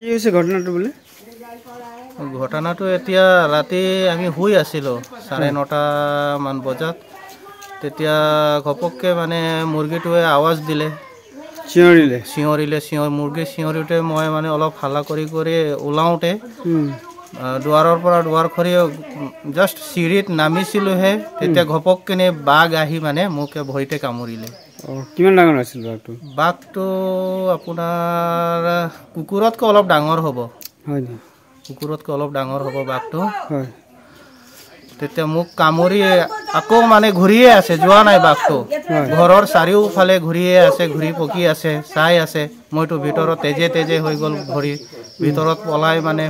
কি হৈছে ঘটনাটো বোলে? ঘটনাটো এতিয়া ৰাতি আমি শুই আছিলোঁ 9:30 মান বজাত। তেতিয়া ঘপককৈ মানে মুৰ্গীটোৱে আৱাজ দিলে, চিঞৰিলে মুৰ্গী চিঞৰোঁতে মই মানে অলপ হাল্লা কৰি ওলাওঁতে দুৱাৰৰ পৰা দুৱাৰ খৰি জাষ্ট চিৰিত নামিছিলোঁহে, তেতিয়া ঘপককৈ বাঘ আহি মানে মোক ভৰিতে কামুৰিলে। কিমান ডাঙৰ আছিল বাঘটো? বাঘটো আপোনাৰ কুকুৰতকৈ অলপ ডাঙৰ হ'ব। কুকুৰতকৈ অলপ ডাঙৰ হ'ব বাঘটো। তেতিয়া মোক কামুৰি আকৌ মানে ঘূৰিয়ে আছে, যোৱা নাই বাঘটো। ঘৰৰ চাৰিওফালে ঘূৰিয়ে আছে, ঘূৰি পকি আছে, চাই আছে। মইতো ভিতৰত তেজে হৈ গ'ল ভৰি, ভিতৰত পলাই মানে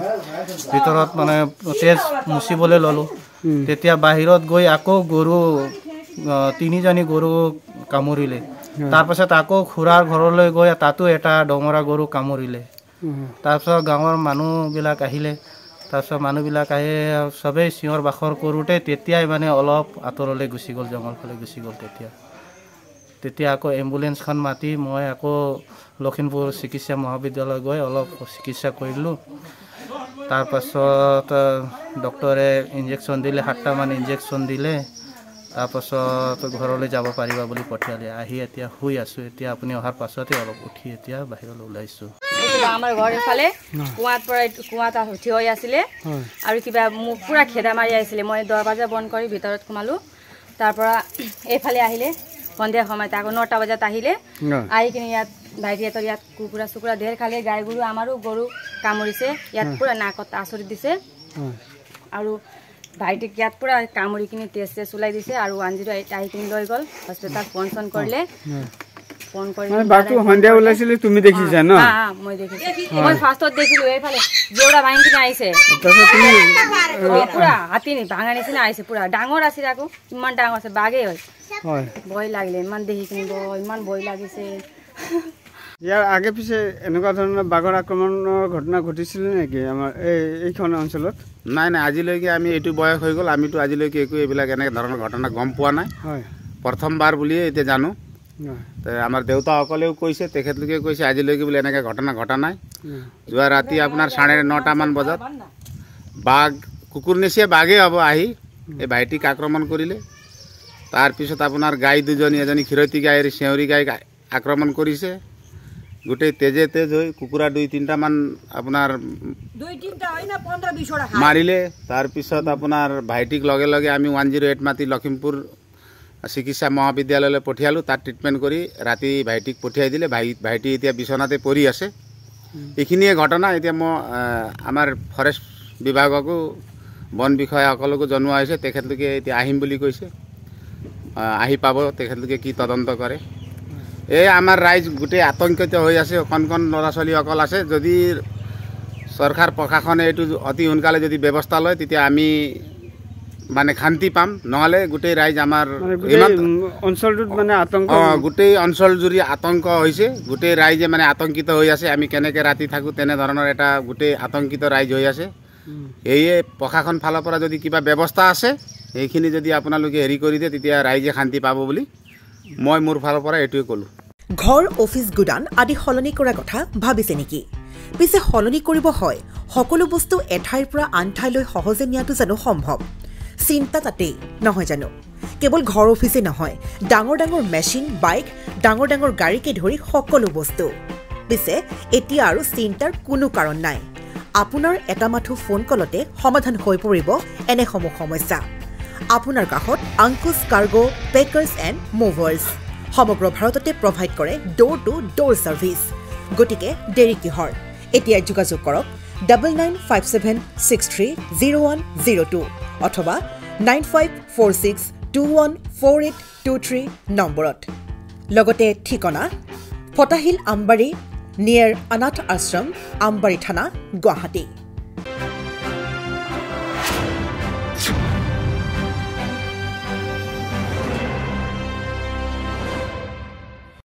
ভিতৰত মানে তেজ মুচিবলৈ ল'লোঁ। তেতিয়া বাহিৰত গৈ আকৌ গৰু 3জনী গৰু কামুৰিলে। তাৰপাছত আকৌ খুৰাৰ ঘৰলৈ গৈ তাতো এটা দমৰা গৰু কামুৰিলে। তাৰপিছত গাঁৱৰ মানুহবিলাক আহিলে। তাৰপিছত মানুহবিলাক আহি চবেই চিঞৰ বাখৰ কৰোঁতে তেতিয়াই মানে অলপ আঁতৰলৈ গুচি গ'ল, জংঘল ফালে গুচি গ'ল। তেতিয়া আকৌ এম্বুলেঞ্চখন মাতি মই আকৌ লখিমপুৰ চিকিৎসা মহাবিদ্যালয় গৈ অলপ চিকিৎসা কৰিলোঁ। তাৰপাছত ডক্টৰে ইনজেকশ্যন দিলে, 7টামান ইনজেকশ্যন দিলে। তাৰপাছত ঘৰলৈ যাব পাৰিবা বুলি পঠিয়ালে। আহি এতিয়া শুই আছোঁ। এতিয়া আপুনি অহাৰ পাছতে অলপ উঠি এতিয়া বাহিৰলৈ ওলাইছোঁ। আমাৰ ঘৰ ইফালে কুঁৱাত থিয় হৈ আছিলে আৰু কিবা মোক পুৰা খেদা মাৰি আহিছিলে। মই দৰৱাজা বন্ধ কৰি ভিতৰত সোমালোঁ। তাৰপৰা এইফালে আহিলে সন্ধিয়া সময়ত, আকৌ 9টা বজাত আহিলে। আহি কিনে ইয়াত ভাইটিহঁতৰ ইয়াত কুকুৰা চুকুৰা ঢেৰ খালে, গাই গৰু আমাৰো গৰু কামুৰিছে। ইয়াত পুৰা নাকত আচৰি দিছে আৰু ভাইটিক ইয়াত পুৰা কামুৰি কিনি তেজ ওলাই দিছে। আৰু 108 আহি কিনি লৈ গ'ল হস্পিটেল, ফোন কৰিলে। ফোন কৰি সন্ধিয়া ওলাইছিলে, তুমি দেখিছা ন? মই দেখিছোঁ। মই ফাৰ্ষ্টত দেখিলোঁ এইফালে জোৰা ভাঙি কিনে আহিছে, পুৰা হাতী ভাঙা নিচিনা আহিছে, পুৰা ডাঙৰ আছিল। আকৌ ইমান ডাঙৰ আছে, বাঘেই হয়। ভয় লাগিলে ইমান দেখি কিনি, ইমান ভয় লাগিছে। ইয়াৰ আগে পিছে এনেকুৱা ধৰণৰ বাঘৰ আক্ৰমণৰ ঘটনা ঘটিছিলে নেকি আমাৰ এইখন অঞ্চলত? নাই, আজিলৈকে আমি এইটো বয়স হৈ গ'ল, আমিতো আজিলৈকে একো এইবিলাক এনেকৈ ধৰণৰ ঘটনা গম পোৱা নাই। প্ৰথমবাৰ বুলিয়ে এতিয়া জানো। আমাৰ দেউতাসকলেও কৈছে, তেখেতলোকে কৈছে আজিলৈকে বোলে এনেকৈ ঘটনা ঘটা নাই। যোৱা ৰাতি আপোনাৰ 9:30মান বজাত বাঘ, কুকুৰ নিচিনা বাঘেই হ'ব, আহি এই ভাইটিক আক্ৰমণ কৰিলে। তাৰপিছত আপোনাৰ গাই দুজনী, এজনী ক্ষীৰতী গাই আৰু চেউৰী গাইক আক্ৰমণ কৰিছে। গোটেই তেজ হৈ কুকুৰা 2-3টামান আপোনাৰ মাৰিলে। তাৰপিছত আপোনাৰ ভাইটিক লগে লগে আমি 108 মাতি লখিমপুৰ চিকিৎসা মহাবিদ্যালয়লৈ পঠিয়ালোঁ। তাত ট্ৰিটমেণ্ট কৰি ৰাতি ভাইটিক পঠিয়াই দিলে। ভাইটি এতিয়া বিচনাতে পৰি আছে। এইখিনিয়ে ঘটনা। এতিয়া মই আমাৰ ফৰেষ্ট বিভাগকো, বন বিষয়াসকলকো জনোৱা হৈছে। তেখেতলোকে এতিয়া আহিম বুলি কৈছে, আহি পাব তেখেতলোকে কি তদন্ত কৰে। এই আমাৰ ৰাইজ গোটেই আতংকিত হৈ আছে, কণ ল'ৰা ছোৱালীসকল আছে। যদি চৰকাৰ প্ৰশাসনে এইটো অতি সোনকালে যদি ব্যৱস্থা লয়, তেতিয়া আমি মানে শান্তি পাম। নহ'লে গোটেই ৰাইজ আমাৰ অঞ্চলটোত মানে আতংক, গোটেই অঞ্চল জুৰি আতংক হৈছে। গোটেই ৰাইজে মানে আতংকিত হৈ আছে। আমি কেনেকৈ ৰাতি থাকোঁ তেনেধৰণৰ এটা গোটেই আতংকিত ৰাইজ হৈ আছে। সেয়ে প্ৰশাসন ফালৰ পৰা যদি কিবা ব্যৱস্থা আছে, সেইখিনি যদি আপোনালোকে হেৰি কৰি দিয়ে, তেতিয়া ৰাইজে শান্তি পাব বুলি মই মোৰ ফালৰ পৰা এইটোৱে ক'লোঁ। ঘৰ, অফিচ, গুদান আদি সলনি কৰাৰ কথা ভাবিছে নেকি? পিছে সলনি কৰিব হয়, সকলো বস্তু এঠাইৰ পৰা আন ঠাইলৈ সহজে নিয়াটো জানো সম্ভৱ? চিন্তা তাতেই নহয় জানো? কেৱল ঘৰ অফিচে নহয়, ডাঙৰ মেচিন, বাইক, ডাঙৰ গাড়ীকে ধৰি সকলো বস্তু। পিছে এতিয়া আৰু চিন্তাৰ কোনো কাৰণ নাই। আপোনাৰ এটা মাথো ফোন কলতে সমাধান হৈ পৰিব এনেসমূহ সমস্যা। আপোনাৰ কাষত আংকুশ কাৰ্গো পেকাৰ্ছ এণ্ড মুভাৰ্ছ সমগ্ৰ ভাৰততে প্ৰভাইড কৰে ডোৰ টু ডোৰ ছাৰ্ভিচ। গতিকে দেৰি কিহৰ? এতিয়া যোগাযোগ কৰক 9957630102 অথবা 9546214823 নম্বৰত। লগতে ঠিকনা ফটাহিল আমবাৰী নিয়েৰ অনাথ আশ্ৰম, আমবাৰী থানা, গুৱাহাটী।